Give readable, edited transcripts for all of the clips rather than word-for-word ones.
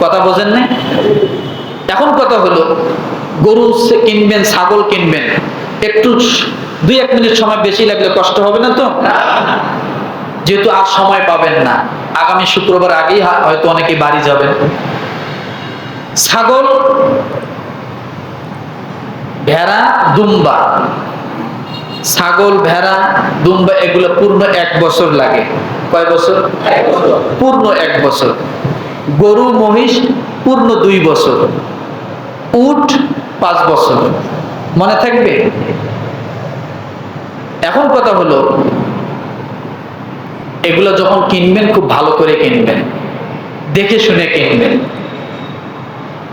কথা বোঝেন না? এখন কথা হলো, গরু কিনবেন, ছাগল কিনবেন, একটু 2-1 মিনিট সময় বেশি লাগলে কষ্ট হবে না তো? যেহেতু আর সময় পাবেন না, আগামী শুক্রবার আগেই হয়তো অনেকে বাড়ি যাবেন। ছাগল, ভেড়া, দুম্বা, ছাগল, ভেড়া, দুম্বা এগুলো পূর্ণ 1 বছর লাগে। কয় বছর? পূর্ণ 1 বছর। গরু, মহিষ পূর্ণ 2 বছর। উট 5 বছর। মনে থাকবে? এখন কথা হলো, এগুলো যখন কিনবেন খুব ভালো করে কিনবেন, দেখে শুনে কিনবেন।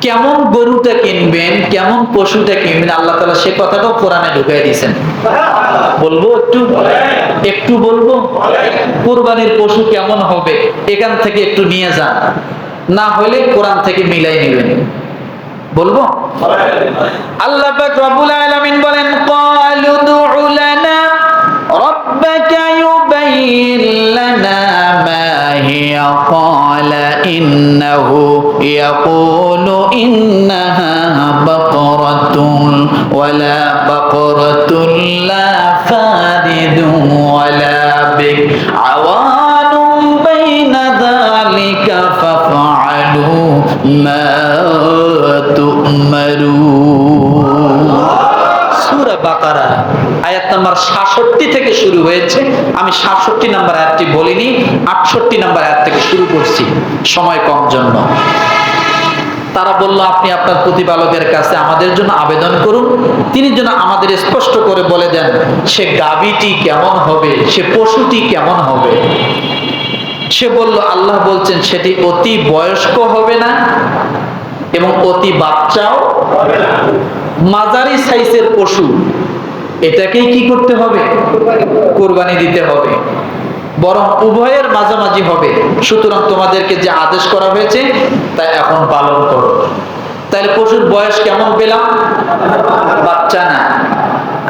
কেমন গরুটা কিনবেন, কেমন পশুটা কিনবেন, আল্লাহ তাআলা সে কথাটাও কোরআনে ঢুকাই দিয়েছেন। বলবো একটু বলবো? কুরবানির পশু কেমন হবে এখান থেকে একটু নিয়ে যান, না হলে কোরআন থেকে মিলাই নেবেন। বলবো? আল্লাহ পাক রব্বুল আলামিন বলেন, ক্বালু দু'উ লানা রাব্বাকা ইউবাইয়িন লানা মা হিয়া ক্বালা ইন্নাহু ইয়াকুলু ইন্নাহা বাকরাতুন ওয়ালা বাকরাতুন লা ফারিদুন ওয়ালা বিক আওয়ানুম বাইনা যালিকা ফাফআলু মা সূরা বাকারা আয়াত নাম্বার 66 থেকে শুরু হয়েছে। আমি 66 নাম্বার আয়াতটি বলিনি, 68 নাম্বার আয়াত থেকে শুরু করছি, সময় কম জন্য। তারা বলল, আপনি আপনার প্রতিপালকের কাছে আমাদের জন্য আবেদন করুন, তিনি যেন আমাদের স্পষ্ট করে বলে দেন সে গাভীটি কেমন হবে, সে পশুটি কেমন হবে। সে বলল, আল্লাহ বলছেন সেটি অতি বয়স্ক হবে না এবং অতি বাচ্চাও হবে না, মাঝারি সাইজের পশু, এটাকেই কি করতে হবে? কুরবানি দিতে হবে, বরং উভয়ের মাঝামাঝি হবে। সুতরাং তোমাদেরকে যে আদেশ করা হয়েছে তা এখন পালন করো। তাহলে পশুর বয়স কেমন পেলাম? বাচ্চা না,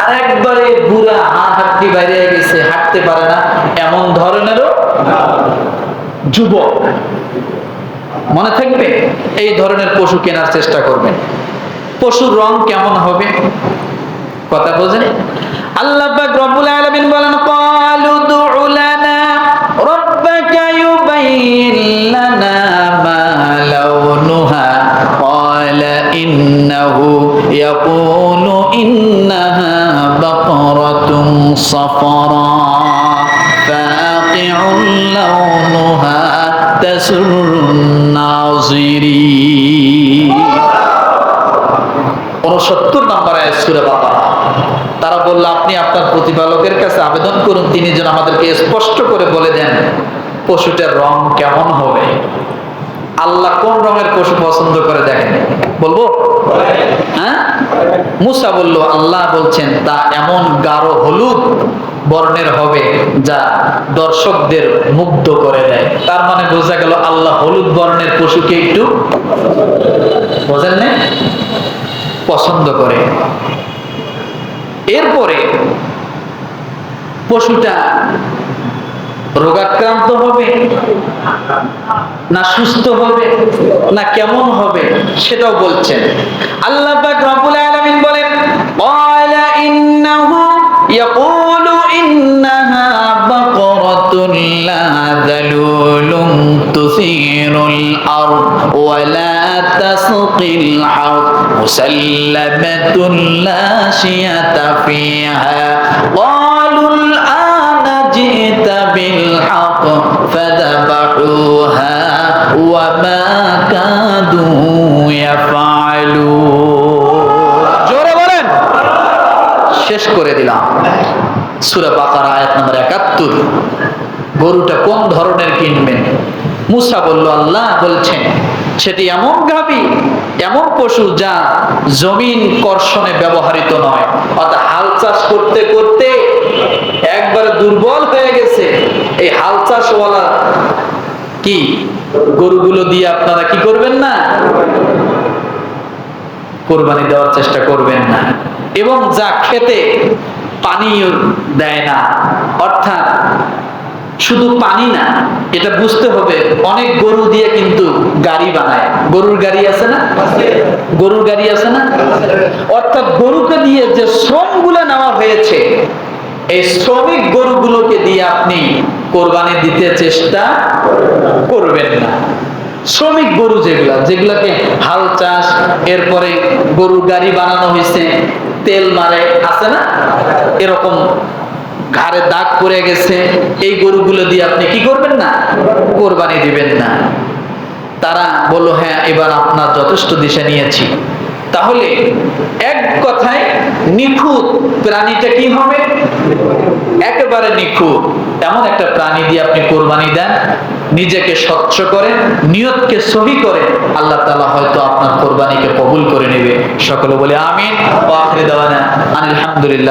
আর একবারে বুড়া, হাড়-হাড্ডি বাইরে গেছে, হাঁটতে পারে না, এমন ধরনেরও যুবক। মনে থাকবে, এই ধরনের পশু কেনার চেষ্টা করবেন। পশুর রং কেমন হবে? কথা বোঝেন? আল্লাহ পাক রব্বুল আলামিন বলেন, ক্বালু দু'উ লানা রাব্বাকা ইউবাইয়িন লানা মা লাউনুহা ক্বালা ইন্নাহু ইয়াকুলু ইন্নাহা বাকরাতুন সাফরা ফাকিউন লাউনুহা তাসুরুন নাযিরিন। 69 নম্বর আয়াত সূরা বাকারা। তারা বলল, আপনি আপনার প্রতিপালকের কাছে আবেদন করুন, তিনি যেন আমাদেরকে স্পষ্ট করে বলে দেন পশুটার রং কেমন হবে। আল্লাহ কোন রঙের পশু পছন্দ করে দেখেন? বলবো? হ্যাঁ? মুসা বলল, আল্লাহ বলছেন তা এমন গাঢ় হলুদ বর্ণের হবে যা দর্শকদের মুগ্ধ করে দেয়। তার মানে বোঝা গেল আল্লাহ হলুদ বর্ণের পশুকে একটু, বোঝেন না, পছন্দ করে। এরপরে পশুটা রোগাক্রান্ত হবে না সুস্থ হবে না কেমন হবে সেটাও বলছেন। আল্লাহ পাক রব্বুল আলামিন বলেন, ক্বালা ইন্নাহু ইয়াকুলু ইন্নাহা বাকরাতুন লা যালুলুন তুসিরুল আরদ ওয়া লা তাসকিল হারদ মুসাল্লামাতুন লা শিয়াতা ফিহা ক্বালুল আনা জিতা বিল হক ফাযাবাহুহা ওয়া মা কাদু ইয়াফআলুন। জোরে বলেন। শেষ করে দিলাম সূরা বাকারা আয়াত নম্বর 71। গরুটা কোন ধরনের কিনবেন? মুসা বলল, আল্লাহ বলছেন সেটি এমন গাভী, এমন পশু যা জমিন কর্ষণে ব্যবহৃত নয়, অর্থাৎ হাল চাষ করতে করতে একবার দুর্বল হয়ে গেছে। এই হাল চাষওয়ালা কি গরুগুলো দিয়ে আপনারা কি করবেন না, কোরবানি দেওয়ার চেষ্টা করবেন না। এবং যা খেতে পানিও দেয় না, অর্থাৎ শুধু পানি না, এটা বুঝতে হবে, অনেক গরু দিয়ে কিন্তু গাড়ি বানায়, গরুর গাড়ি আছে না? গরুর গাড়ি আছে না? অর্থাৎ গরুকে দিয়ে যে শ্রমগুলো নেওয়া হয়েছে, এই শ্রমিক গরুগুলোকে দিয়ে আপনি কোরবানি দিতে চেষ্টা করবেন না। শ্রমিক গরু যেগুলাকে হাল চাষ, এরপরে গরুর গাড়ি বানানো হয়েছে, তেল মারে আছে না, এরকম ঘাড়ে দাগ পড়ে গেছে, এই গরুগুলো দিয়ে আপনি কি করবেন না? কোরবানি দিবেন না। তারা বলল, হ্যাঁ এবার আপনার যথেষ্ট দিশা নিয়েছি। তাহলে এক কথায় নিখুঁত প্রাণীটা কি হবে? একেবারে নিখুঁত এমন একটা প্রাণী দিয়ে আপনি কোরবানি দেন, নিজেকে স্বচ্ছ করেন, নিয়তকে সহি করেন, আল্লাহ তাআলা হয়তো আপনার কোরবানিকে কবুল করে নেবে। সকলে বলে আমিন। ওয়া আখিরু দাওয়ানা আলহামদুলিল্লাহ।